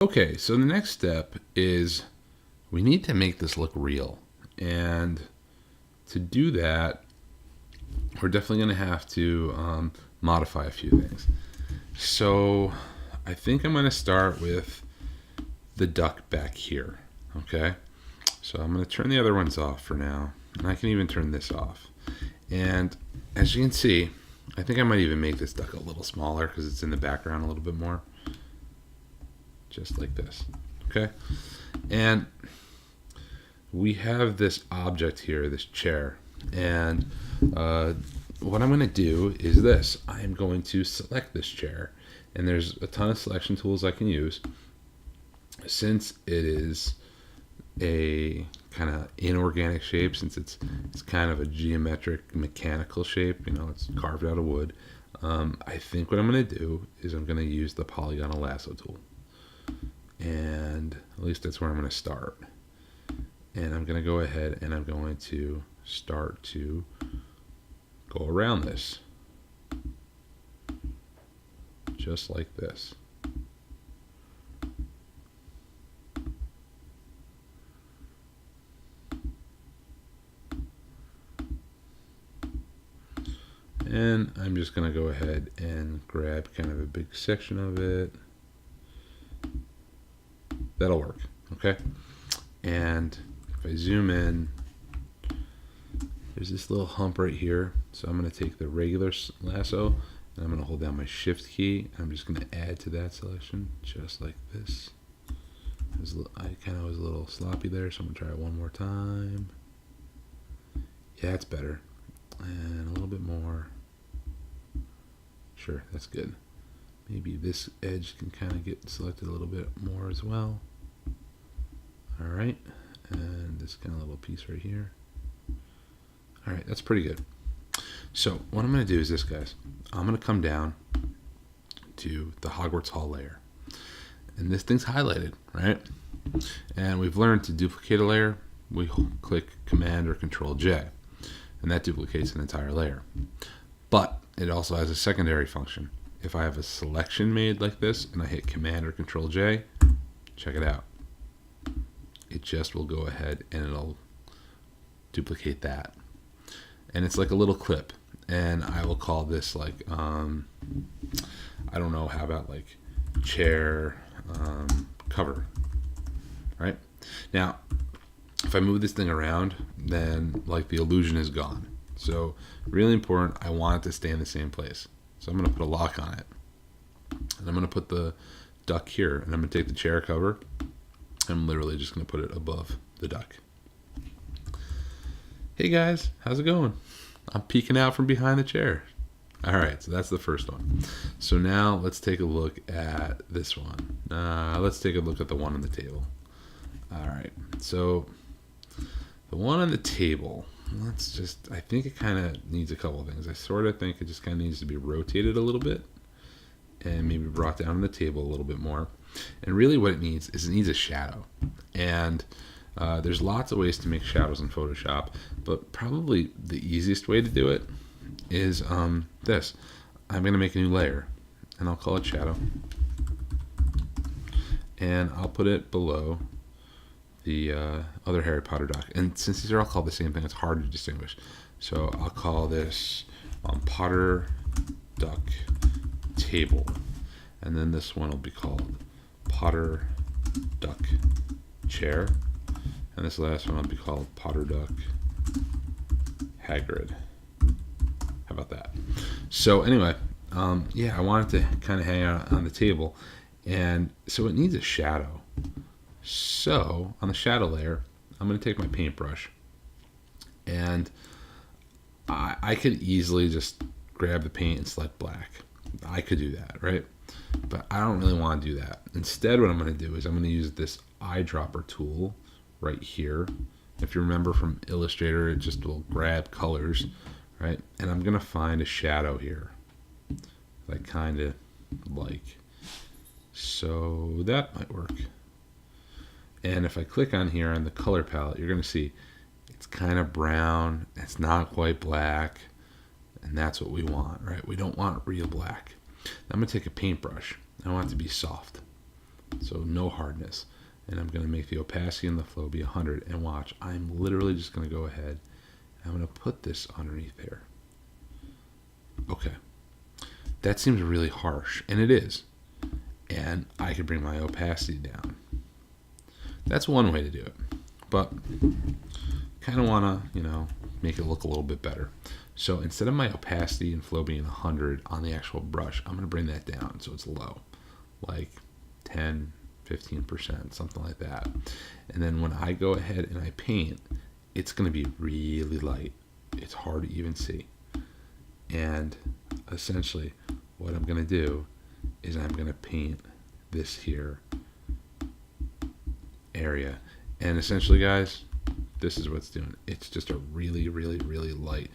Okay, so the next step is we need to make this look real. And to do that, we're definitely going to have to modify a few things. So I think I'm going to start with the duck back here. Okay, so I'm going to turn the other ones off for now. And I can even turn this off. And as you can see, I think I might even make this duck a little smaller because it's in the background a little bit more. Just like this. Okay, and we have this object here, this chair, and what I'm going to do is this. I'm going to select this chair, and there's a ton of selection tools I can use. Since it is a kind of inorganic shape, since it's kind of a geometric mechanical shape, it's carved out of wood, I think what I'm going to do is I'm going to use the polygonal lasso tool. And at least that's where I'm going to start. And I'm going to go ahead and I'm going to start to go around this. Just like this. And I'm just going to go ahead and grab kind of a big section of it. That'll work, okay? And if I zoom in, there's this little hump right here. So I'm going to take the regular lasso and I'm going to hold down my shift key. I'm just going to add to that selection just like this. I kind of was a little sloppy there, so I'm going to try it one more time. Yeah, that's better. And a little bit more. Sure, that's good. Maybe this edge can kind of get selected a little bit more as well. All right, and this kind of little piece right here. All right, that's pretty good. So what I'm going to do is this, guys. I'm going to come down to the Hogwarts Hall layer. And this thing's highlighted, right? And we've learned to duplicate a layer. We click Command or Control J, and that duplicates an entire layer. But it also has a secondary function. If I have a selection made like this and I hit Command or Control J, check it out. It just will go ahead and it'll duplicate that. And it's like a little clip. And I will call this like, I don't know, how about like chair cover, right? Now, if I move this thing around, then like the illusion is gone. So really important, I want it to stay in the same place. So I'm going to put a lock on it. And I'm going to put the duck here. And I'm going to take the chair cover. I'm literally just going to put it above the duck. Hey guys, how's it going? I'm peeking out from behind the chair. All right, so that's the first one. So now let's take a look at this one. Let's take a look at the one on the table. All right, so the one on the table, I think it kind of needs a couple of things. I sort of think it just kind of needs to be rotated a little bit and maybe brought down on the table a little bit more. And really what it needs is it needs a shadow. And there's lots of ways to make shadows in Photoshop, but probably the easiest way to do it is this. I'm going to make a new layer, and I'll call it shadow. And I'll put it below the other Harry Potter doc. And since these are all called the same thing, it's hard to distinguish. So I'll call this Potter Duck Table. And then this one will be called Potter Duck Chair. And this last one will be called Potter Duck Hagrid. How about that? So anyway, yeah, I want it to kind of hang out on the table. And so it needs a shadow. So on the shadow layer, I'm going to take my paintbrush. And I could easily just grab the paint and select black. I could do that, right? But I don't really want to do that. Instead, what I'm going to do is I'm going to use this eyedropper tool right here. If you remember from Illustrator, it just will grab colors, right? And I'm going to find a shadow here that I kind of like. So that might work. And if I click on here on the color palette, you're going to see it's kind of brown. It's not quite black. And that's what we want, right? We don't want real black. I'm going to take a paintbrush. I want it to be soft. So no hardness. And I'm going to make the opacity and the flow be 100. And watch, I'm literally just going to go ahead. I'm going to put this underneath there. Okay. That seems really harsh, and it is. And I could bring my opacity down. That's one way to do it. But kind of want to, make it look a little bit better. So instead of my opacity and flow being 100 on the actual brush, I'm going to bring that down so it's low, like 10, 15%, something like that. And then when I go ahead and I paint, it's going to be really light. It's hard to even see. And essentially what I'm going to do is I'm going to paint this here area. And essentially, guys, this is what's doing. It's just a really, really, really light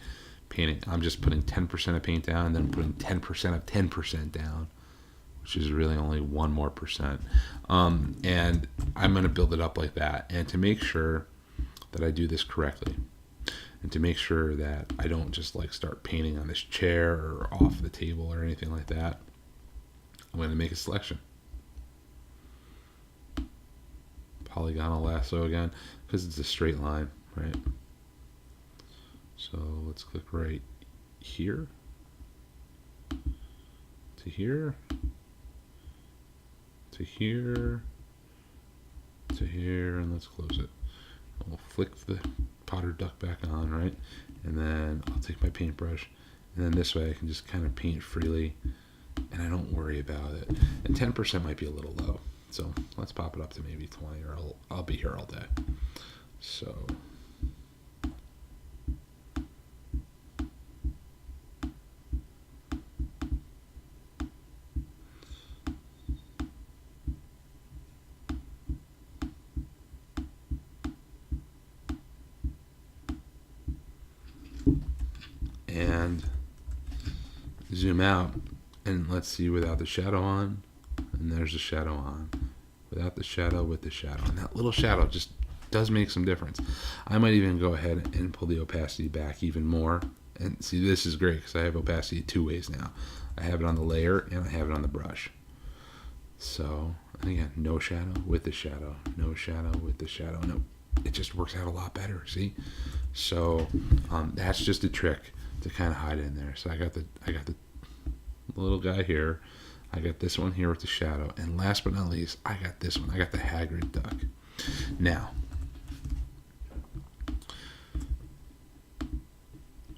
painting. I'm just putting 10% of paint down and then putting 10% of 10% down, which is really only 1 more percent. And I'm going to build it up like that. And to make sure that I do this correctly, and to make sure that I don't just like start painting on this chair or off the table or anything like that, I'm going to make a selection. Polygonal lasso again, because it's a straight line, right? So let's click right here to here to here to here, and let's close it. We'll flick the Potter duck back on, right? And then I'll take my paintbrush, and then this way I can just kind of paint freely, and I don't worry about it. And 10% might be a little low, so let's pop it up to maybe 20, or I'll be here all day. So and zoom out, and let's see without the shadow on, and there's the shadow on, without the shadow, with the shadow, and that little shadow just does make some difference. I might even go ahead and pull the opacity back even more, and see, this is great because I have opacity 2 ways now. I have it on the layer and I have it on the brush. So again, no shadow, with the shadow, no shadow, with the shadow. No, it just works out a lot better. See, so that's just a trick to kind of hide in there. So I got the little guy here, I got this one here with the shadow, and last but not least, I got this one. I got the Hagrid duck. Now,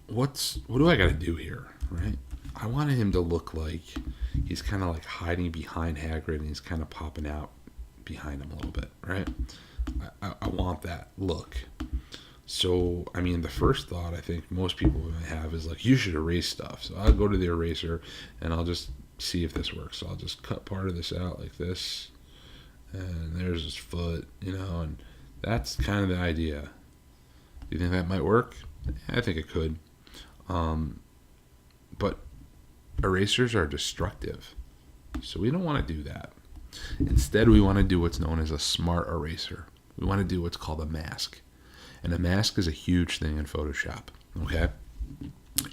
what do I got to do here, right? I wanted him to look like he's kind of like hiding behind Hagrid, and he's kind of popping out behind him a little bit, right? I want that look. So, I mean, the first thought I think most people would have is like, you should erase stuff. So I'll go to the eraser and I'll just see if this works. So I'll just cut part of this out like this, and there's his foot, and that's kind of the idea. Do you think that might work? I think it could. But erasers are destructive, so we don't want to do that. Instead, we want to do what's known as a smart eraser. We want to do what's called a mask. And a mask is a huge thing in Photoshop, okay?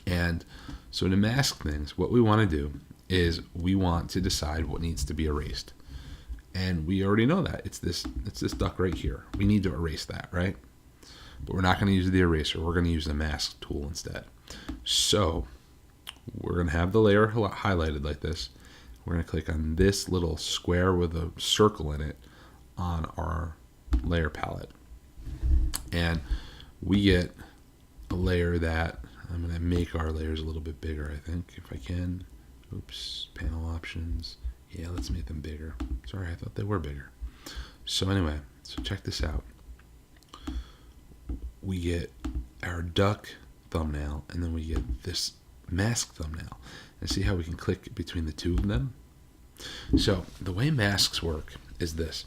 And so to mask things, what we want to do is we want to decide what needs to be erased. And we already know that. It's this duck right here. We need to erase that, right? But we're not going to use the eraser. We're going to use the mask tool instead. So we're going to have the layer highlighted like this. We're going to click on this little square with a circle in it on our layer palette. And we get a layer that I'm going to make our layers a little bit bigger, I think, if I can. Oops, panel options. Yeah, let's make them bigger. Sorry, I thought they were bigger. So anyway, so check this out. We get our duck thumbnail, and then we get this mask thumbnail. And see how we can click between the two of them? So the way masks work is this.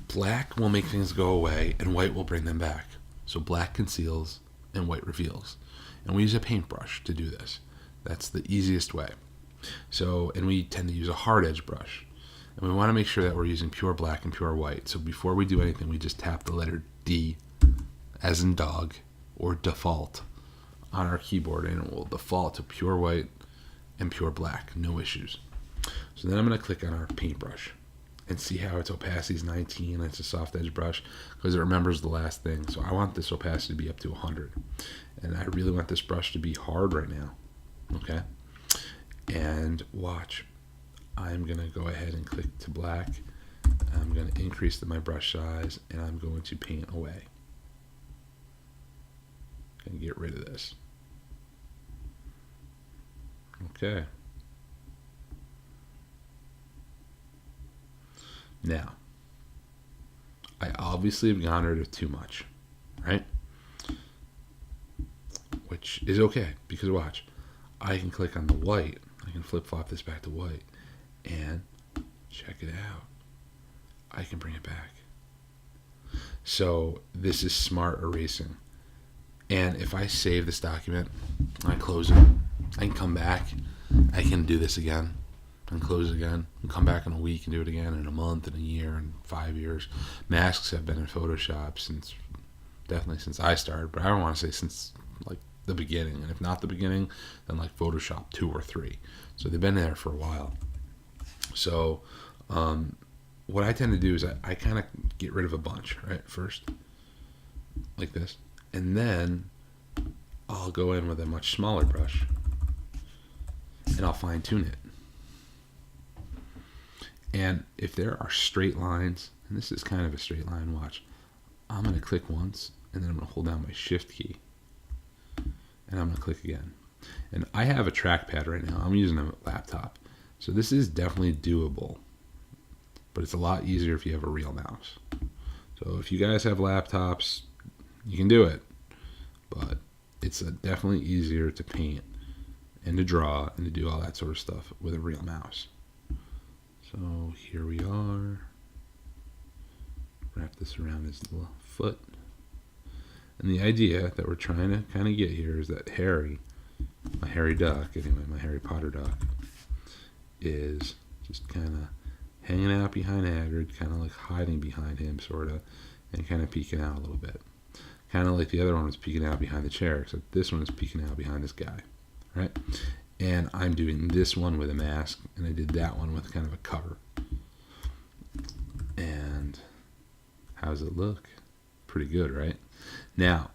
Black will make things go away, and white will bring them back. So black conceals and white reveals. And we use a paintbrush to do this. That's the easiest way. So, and we tend to use a hard edge brush. And we want to make sure that we're using pure black and pure white. So before we do anything, we just tap the letter D, as in dog, or default, on our keyboard, and it will default to pure white and pure black. No issues. So then I'm going to click on our paintbrush. and see how its opacity is 19 and it's a soft edge brush because it remembers the last thing. So I want this opacity to be up to 100. And I really want this brush to be hard right now. Okay? And watch. I'm going to go ahead and click to black. I'm going to increase my brush size and I'm going to paint away. And get rid of this. Okay. Now, I obviously have gone rid of too much, right? Which is okay, because watch, I can click on the white, I can flip-flop this back to white, and check it out. I can bring it back. So this is smart erasing. And if I save this document, I close it, I can come back, I can do this again, and close it again, and come back in a week and do it again, in a month, in a year, and 5 years. Masks have been in Photoshop definitely since I started, but I don't want to say since like the beginning, and if not the beginning, then like Photoshop 2 or 3. So they've been there for a while. So what I tend to do is I kind of get rid of a bunch, right, first, like this, and then I'll go in with a much smaller brush, and I'll fine tune it. And if there are straight lines, and this is kind of a straight line, watch, I'm going to click once, and then I'm going to hold down my shift key, and I'm going to click again. And I have a trackpad right now. I'm using a laptop. So this is definitely doable, but it's a lot easier if you have a real mouse. So if you guys have laptops, you can do it, but it's definitely easier to paint and to draw and to do all that sort of stuff with a real mouse. So here we are. Wrap this around his little foot. And the idea that we're trying to kind of get here is that Harry, my Harry duck, anyway, my Harry Potter duck, is just kind of hanging out behind Hagrid, kind of like hiding behind him, sort of, and kind of peeking out a little bit. Kind of like the other one was peeking out behind the chair, except this one is peeking out behind this guy, right? And I'm doing this one with a mask, and I did that one with kind of a cover. And how does it look? Pretty good, right? Now,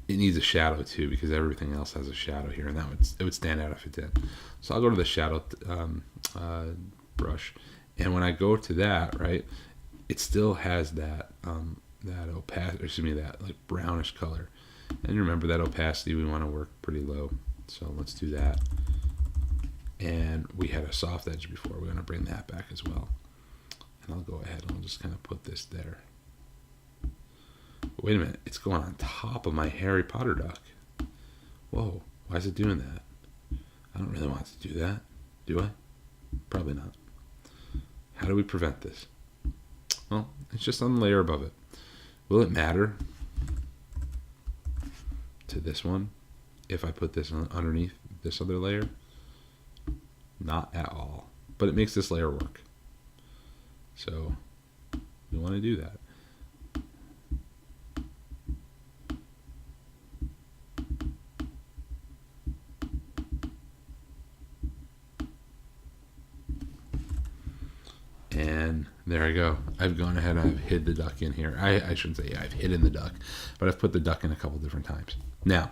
it needs a shadow too, because everything else has a shadow here, and it would stand out if it did. So I'll go to the shadow brush, and when I go to that, right, it still has that that like brownish color. And remember that opacity, we want to work pretty low. So let's do that. And we had a soft edge before. We're going to bring that back as well. And I'll go ahead and I'll just kind of put this there. But wait a minute, it's going on top of my Harry Potter duck. Whoa, why is it doing that? I don't really want it to do that, do I? Probably not. How do we prevent this? Well, it's just on the layer above it. Will it matter to this one if I put this underneath this other layer? Not at all. But it makes this layer work. So we want to do that. And there I go. I've gone ahead and I've hid the duck in here. I shouldn't say I've hidden the duck, but I've put the duck in a couple different times. Now,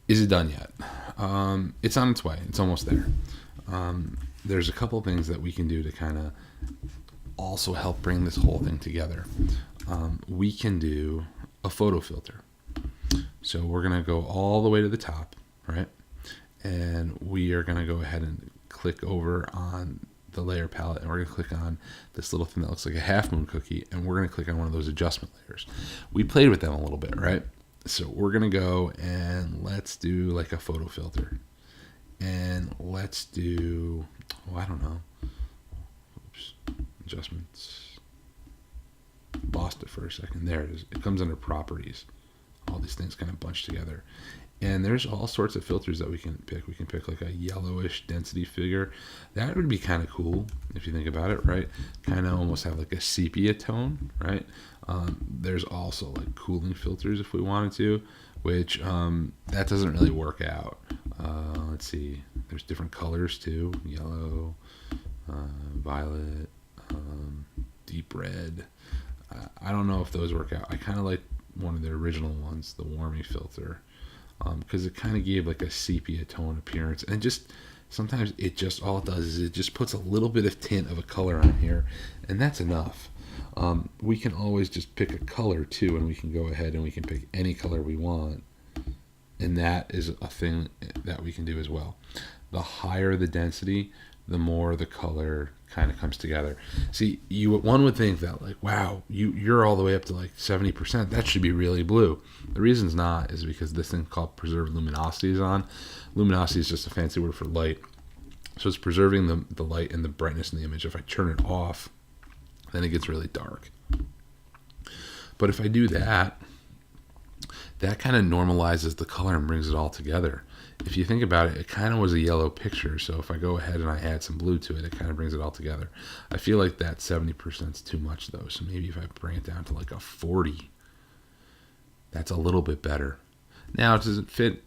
is it done yet? It's on its way. It's almost there. There's a couple things that we can do to kind of also help bring this whole thing together. We can do a photo filter. So we're going to go all the way to the top, right? And we are going to go ahead and click over on the layer palette, and we're going to click on this little thing that looks like a half moon cookie, and we're going to click on one of those adjustment layers. We played with them a little bit, right? So we're going to go and let's do like a photo filter. And let's do, I don't know. Oops. Adjustments. Lost it for a second. There it is. It comes under properties. All these things kind of bunched together. And there's all sorts of filters that we can pick. We can pick like a yellowish density figure. That would be kind of cool if you think about it, right? Kind of almost have like a sepia tone, right? There's also like cooling filters if we wanted to, which that doesn't really work out. Let's see. There's different colors too. Yellow, violet, deep red. I don't know if those work out. I kind of like one of the original ones, the Warmy filter, because it kind of gave like a sepia tone appearance, and just sometimes it just all it does is it just puts a little bit of tint of a color on here, and that's enough. We can always just pick a color too, and we can go ahead and we can pick any color we want, and that is a thing that we can do as well. The higher the density, the more the color kind of comes together. See, one would think that like, wow, you're all the way up to like 70%. That should be really blue. The reason's not is because this thing called preserved luminosity is on. Luminosity is just a fancy word for light. So it's preserving the light and the brightness in the image. If I turn it off, then it gets really dark. But if I do that, that kind of normalizes the color and brings it all together. If you think about it, it kind of was a yellow picture. So if I go ahead and I add some blue to it, it kind of brings it all together. I feel like that 70% is too much though. So maybe if I bring it down to like a 40, that's a little bit better. Now, does it fit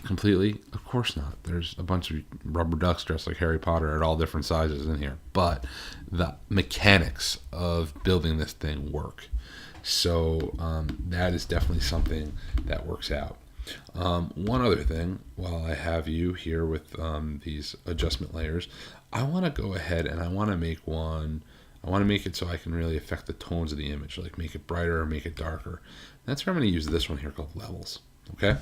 completely? Of course not. There's a bunch of rubber ducks dressed like Harry Potter at all different sizes in here. But the mechanics of building this thing work. So that is definitely something that works out. One other thing, while I have you here with these adjustment layers, I want to go ahead and I want to make it so I can really affect the tones of the image, like make it brighter or make it darker. That's where I'm going to use this one here called levels. Okay.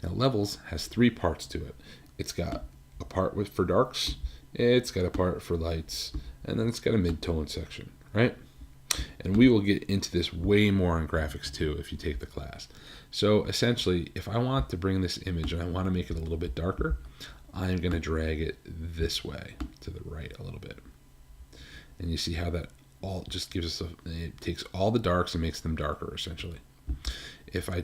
Now levels has 3 parts to it. It's got a part for darks, it's got a part for lights, and then it's got a mid-tone section, right? And we will get into this way more in graphics too if you take the class. So essentially, if I want to bring this image and I want to make it a little bit darker, I'm going to drag it this way to the right a little bit. And you see how that all just gives us it takes all the darks and makes them darker essentially. If I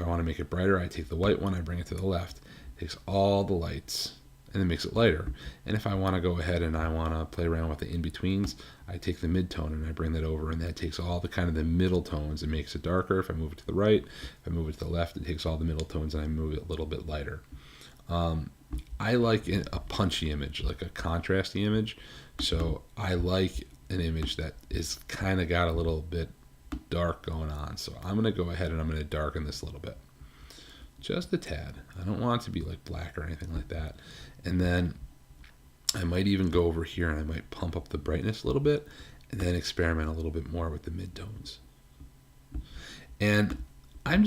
want to make it brighter, I take the white one, I bring it to the left, it takes all the lights and then makes it lighter. And if I want to go ahead and I want to play around with the in-betweens, I take the mid-tone and I bring that over, and that takes all the kind of the middle tones and makes it darker. If I move it to the right, if I move it to the left, it takes all the middle tones and I move it a little bit lighter. I like a punchy image, like a contrasty image. So I like an image that is kind of got a little bit dark going on. So I'm going to go ahead and I'm going to darken this a little bit. Just a tad. I don't want it to be like black or anything like that. And then I might even go over here and I might pump up the brightness a little bit and then experiment a little bit more with the midtones. And I'm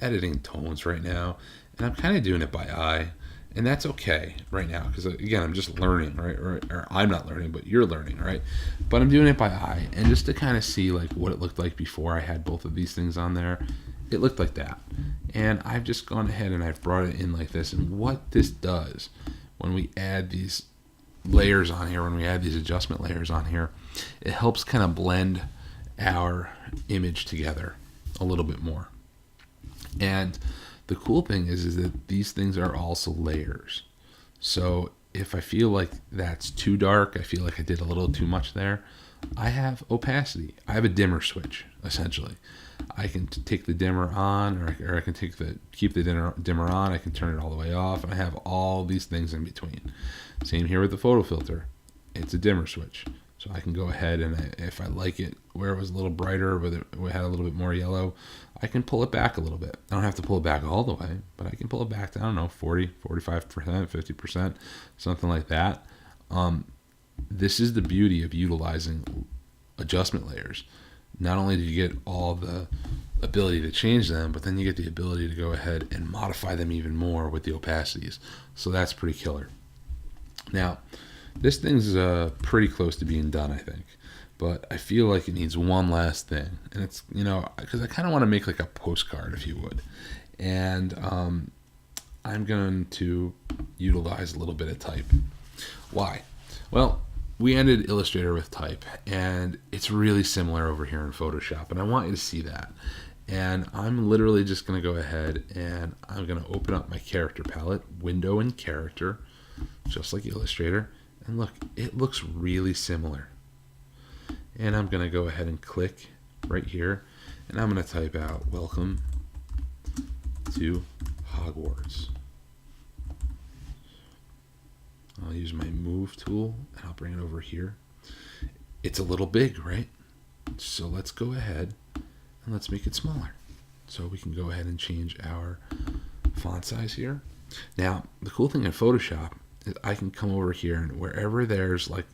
editing tones right now, and I'm kind of doing it by eye, and that's okay right now because again, I'm just learning, right? Or I'm not learning, but you're learning, right? But I'm doing it by eye, and just to kind of see like what it looked like before I had both of these things on there. It looked like that, and I've just gone ahead and I've brought it in like this. And what this does when we add these layers on here, when we add these adjustment layers on here, it helps kind of blend our image together a little bit more. And the cool thing is that these things are also layers. So if I feel like that's too dark, I feel like I did a little too much there, I have opacity. I have a dimmer switch, essentially. I can take the dimmer on, or I can keep the dimmer on. I can turn it all the way off, and I have all these things in between. Same here with the photo filter. It's a dimmer switch, so I can go ahead and if I like it where it was a little brighter, where it had a little bit more yellow, I can pull it back a little bit. I don't have to pull it back all the way, but I can pull it back to, I don't know, 40, 45%, 50%, something like that. This is the beauty of utilizing adjustment layers. Not only do you get all the ability to change them, but then you get the ability to go ahead and modify them even more with the opacities. So that's pretty killer. Now, this thing's pretty close to being done, I think. But I feel like it needs one last thing. And it's, because I kind of want to make like a postcard, if you would. And I'm going to utilize a little bit of type. Why? Well, we ended Illustrator with type, and it's really similar over here in Photoshop, and I want you to see that. And I'm literally just going to go ahead and I'm going to open up my character palette, window and character, just like Illustrator, and look, it looks really similar. And I'm going to go ahead and click right here, and I'm going to type out welcome to Hogwarts. I'll use my move tool and I'll bring it over here. It's a little big, right? So let's go ahead and let's make it smaller. So we can go ahead and change our font size here. Now, the cool thing in Photoshop is I can come over here and wherever there's like,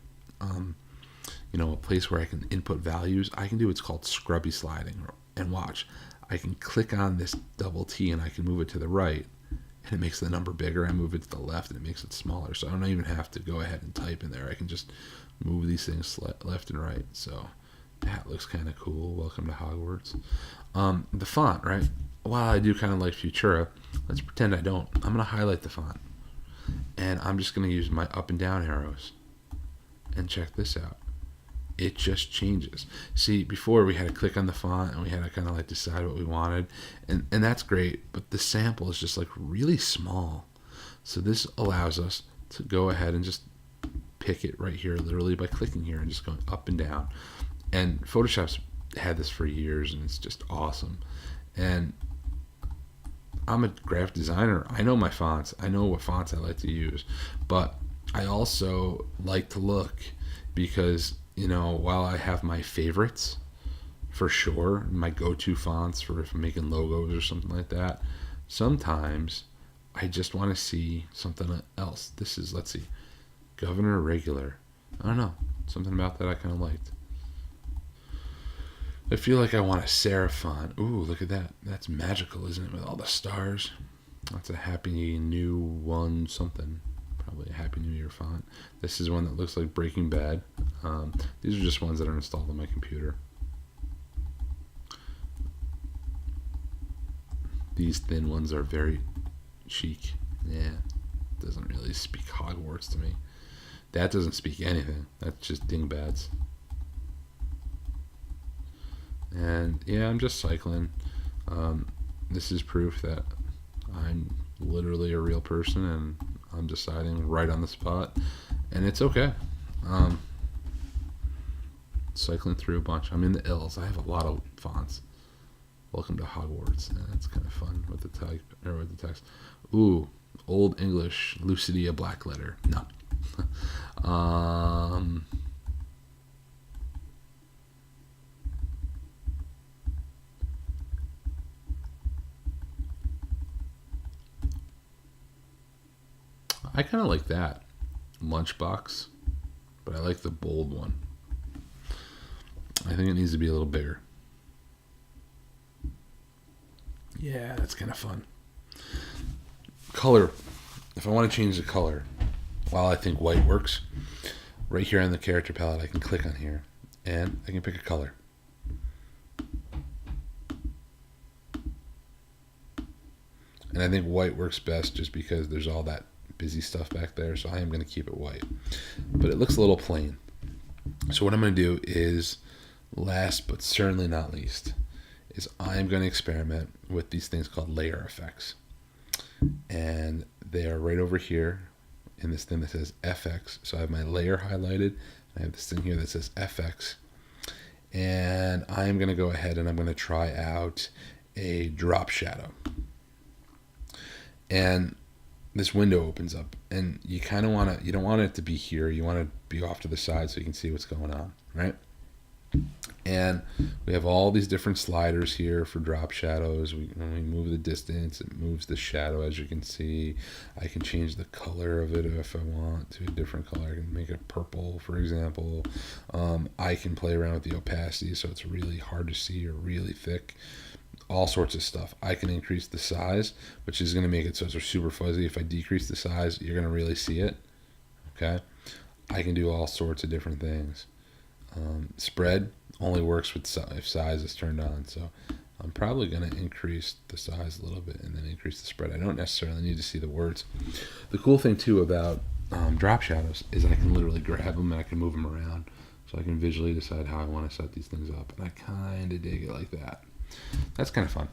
a place where I can input values, I can do what's called scrubby sliding. And watch, I can click on this double T and I can move it to the right and it makes the number bigger. I move it to the left and it makes it smaller. So I don't even have to go ahead and type in there. I can just move these things left and right. So that looks kind of cool. Welcome to Hogwarts. The font, right? While I do kind of like Futura, let's pretend I don't. I'm going to highlight the font. And I'm just going to use my up and down arrows. And check this out. It just changes. See, before we had to click on the font and we had to kind of like decide what we wanted. And that's great. But the sample is just like really small. So this allows us to go ahead and just pick it right here, literally by clicking here and just going up and down. And Photoshop's had this for years and it's just awesome. And I'm a graphic designer. I know my fonts. I know what fonts I like to use. But I also like to look because, while I have my favorites, for sure, my go-to fonts for if I'm making logos or something like that, sometimes I just want to see something else. This is, let's see, Governor Regular. I don't know. Something about that I kind of liked. I feel like I want a serif font. Ooh, look at that. That's magical, isn't it, with all the stars? That's a Happy New One something. Probably a Happy New Year font. This is one that looks like Breaking Bad. These are just ones that are installed on my computer. These thin ones are very chic. Yeah, doesn't really speak Hogwarts to me. That doesn't speak anything. That's just dingbats. And yeah, I'm just cycling. This is proof that I'm literally a real person and I'm deciding right on the spot. And it's okay. Cycling through a bunch. I'm in the L's. I have a lot of fonts. Welcome to Hogwarts. That's kind of fun with the type or with the text. Ooh, Old English, Lucidia black letter. No. I kind of like that lunchbox, but I like the bold one. I think it needs to be a little bigger. Yeah, that's kind of fun. Color. If I want to change the color, while I think white works, right here on the character palette, I can click on here and I can pick a color. And I think white works best just because there's all that busy stuff back there, so I am going to keep it white. But it looks a little plain. So what I'm going to do is, last but certainly not least, is I'm going to experiment with these things called layer effects. And they are right over here in this thing that says FX. So I have my layer highlighted. I have this thing here that says FX. And I'm going to go ahead and I'm going to try out a drop shadow. And this window opens up, and you kind of want to, you don't want it to be here. You want to be off to the side so you can see what's going on, right? And we have all these different sliders here for drop shadows. When we move the distance, it moves the shadow, as you can see. I can change the color of it if I want to a different color. I can make it purple, for example. I can play around with the opacity so it's really hard to see or really thick. All sorts of stuff. I can increase the size, which is going to make it so it's super fuzzy. If I decrease the size, you're going to really see it. Okay. I can do all sorts of different things. Spread only works with if size is turned on. So I'm probably going to increase the size a little bit and then increase the spread. I don't necessarily need to see the words. The cool thing too about drop shadows is I can literally grab them and I can move them around. So I can visually decide how I want to set these things up. And I kind of dig it like that. That's kind of fun.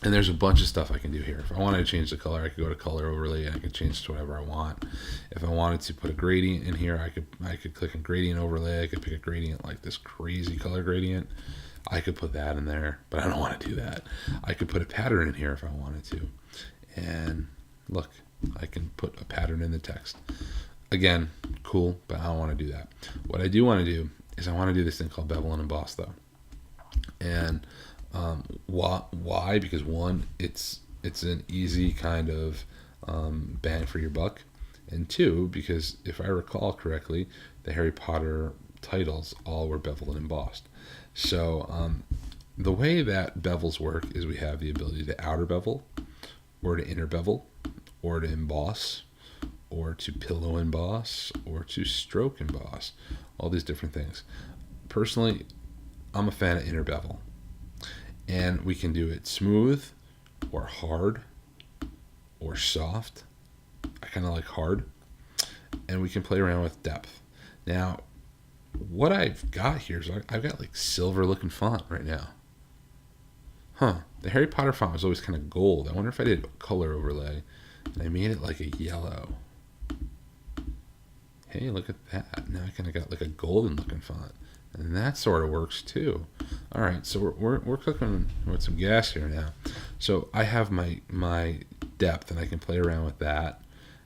And there's a bunch of stuff I can do here. If I wanted to change the color, I could go to color overlay and I could change to whatever I want. If I wanted to put a gradient in here, I could click on gradient overlay. I could pick a gradient like this crazy color gradient. I could put that in there, but I don't want to do that. I could put a pattern in here if I wanted to. And look, I can put a pattern in the text. Again, cool, but I don't want to do that. What I do want to do is I want to do this thing called bevel and emboss though. And why? Because one, it's an easy kind of bang for your buck, and two, because if I recall correctly, the Harry Potter titles all were beveled and embossed. So the way that bevels work is we have the ability to outer bevel, or to inner bevel, or to emboss, or to pillow emboss, or to stroke emboss, all these different things. Personally, I'm a fan of inner bevel. And we can do it smooth or hard or soft. I kind of like hard. And we can play around with depth. Now, what I've got here is I've got like silver looking font right now. The Harry Potter font was always kind of gold. I wonder if I did a color overlay and I made it like a yellow. Hey, look at that. Now I kind of got like a golden looking font. And that sort of works too. All right, so we're cooking with some gas here now. So I have my depth, and I can play around with that.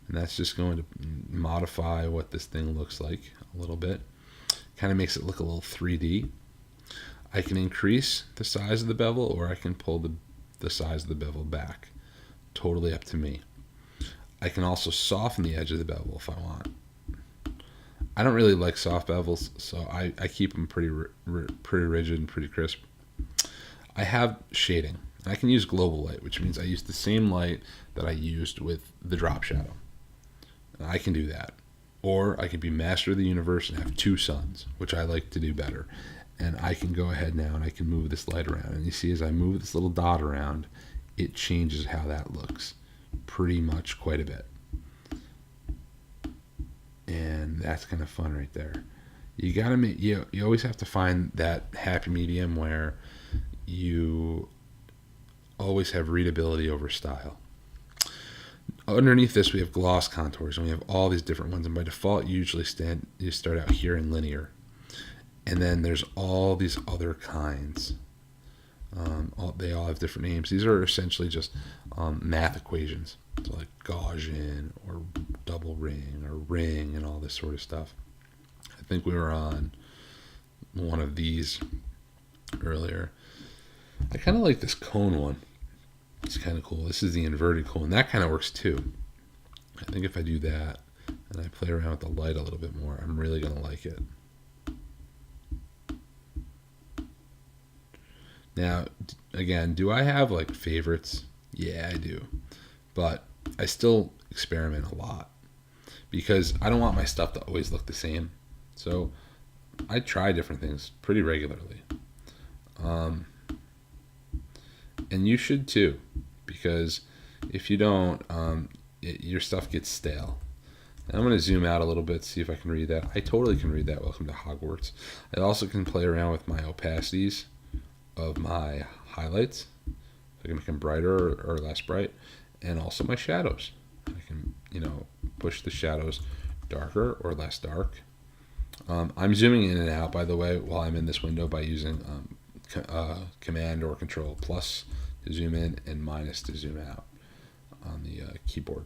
And that's just going to modify what this thing looks like a little bit. Kind of makes it look a little 3D. I can increase the size of the bevel, or I can pull the size of the bevel back. Totally up to me. I can also soften the edge of the bevel if I want. I don't really like soft bevels, so I keep them pretty rigid and pretty crisp. I have shading. I can use global light, which means I use the same light that I used with the drop shadow. I can do that. Or I can be master of the universe and have two suns, which I like to do better. And I can go ahead now and I can move this light around. And you see as I move this little dot around, it changes how that looks pretty much quite a bit. And that's kind of fun right there. You gotta make you always have to find that happy medium where you always have readability over style. Underneath this we have gloss contours, and we have all these different ones, and by default you start out here in linear, and then there's all these other kinds. They all have different names. These are essentially just math equations, so like Gaussian or double ring or ring and all this sort of stuff. I think we were on one of these earlier. I kind of like this cone one. It's kind of cool. This is the inverted cone. That kind of works too. I think if I do that and I play around with the light a little bit more, I'm really going to like it. Now, again, do I have like favorites? Yeah, I do. But I still experiment a lot because I don't want my stuff to always look the same. So I try different things pretty regularly. And you should too, because if you don't, your stuff gets stale. And I'm going to zoom out a little bit, see if I can read that. I totally can read that. Welcome to Hogwarts. I also can play around with my opacities of my highlights. I can make them brighter or less bright, and also my shadows. I can, push the shadows darker or less dark. I'm zooming in and out, by the way, while I'm in this window by using Command or Control plus to zoom in and minus to zoom out on the keyboard.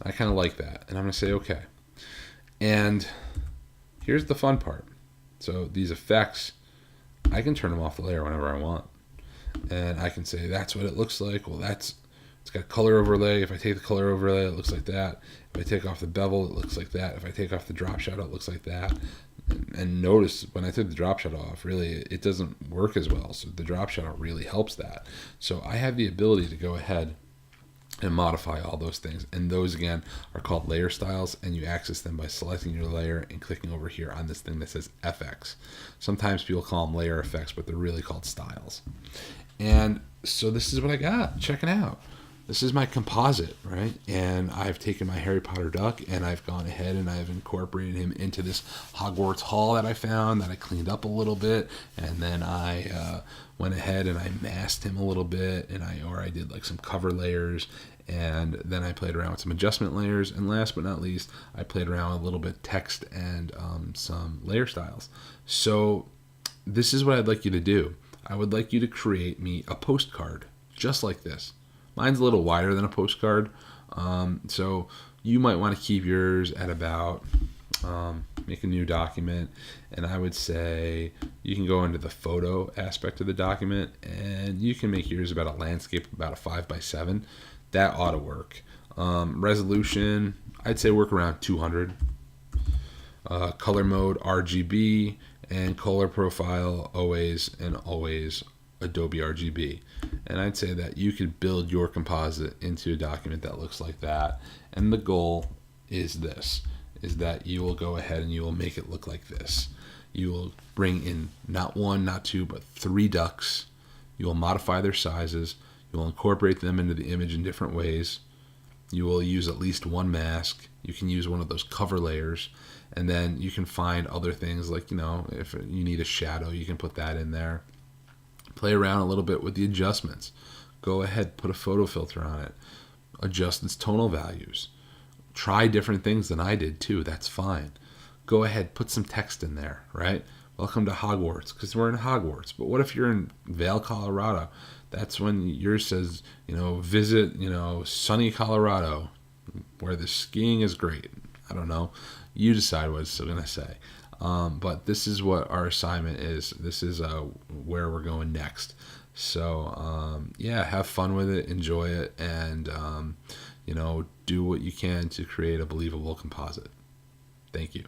I kind of like that, and I'm going to say okay. And here's the fun part. So these effects, I can turn them off the layer whenever I want. And I can say, that's what it looks like. Well, it's got color overlay. If I take the color overlay, it looks like that. If I take off the bevel, it looks like that. If I take off the drop shadow, it looks like that. And notice when I took the drop shadow off, really, it doesn't work as well. So the drop shadow really helps that. So I have the ability to go ahead and modify all those things, and those again are called layer styles, and you access them by selecting your layer and clicking over here on this thing that says FX. Sometimes people call them layer effects, but they're really called styles. And so this is what I got. Check it out. This is my composite, right? And I've taken my Harry Potter duck and I've gone ahead and I've incorporated him into this Hogwarts hall that I found, that I cleaned up a little bit, and then I went ahead and I masked him a little bit, and I did like some cover layers, and then I played around with some adjustment layers, and last but not least, I played around with a little bit text and some layer styles. So this is what I'd like you to do. I would like you to create me a postcard just like this. Mine's a little wider than a postcard, So you might want to keep yours at about, make a new document, and I would say you can go into the photo aspect of the document, and you can make yours about a landscape, about a 5x7. That ought to work. Resolution, I'd say work around 200. Color mode RGB, and color profile always and always Adobe RGB. And I'd say that you could build your composite into a document that looks like that. And the goal is this, is that you will go ahead and you will make it look like this. You will bring in not one, not two, but 3 ducks. You will modify their sizes. You will incorporate them into the image in different ways. You will use at least one mask. You can use one of those cover layers. And then you can find other things like, if you need a shadow, you can put that in there. Play around a little bit with the adjustments. Go ahead, put a photo filter on it. Adjust its tonal values. Try different things than I did too. That's fine. Go ahead, put some text in there, right? Welcome to Hogwarts, because we're in Hogwarts. But what if you're in Vail, Colorado? That's when yours says, visit, sunny Colorado, where the skiing is great. I don't know. You decide what it's going to say. But this is what our assignment is. This is where we're going next. So, have fun with it, enjoy it, and, do what you can to create a believable composite. Thank you.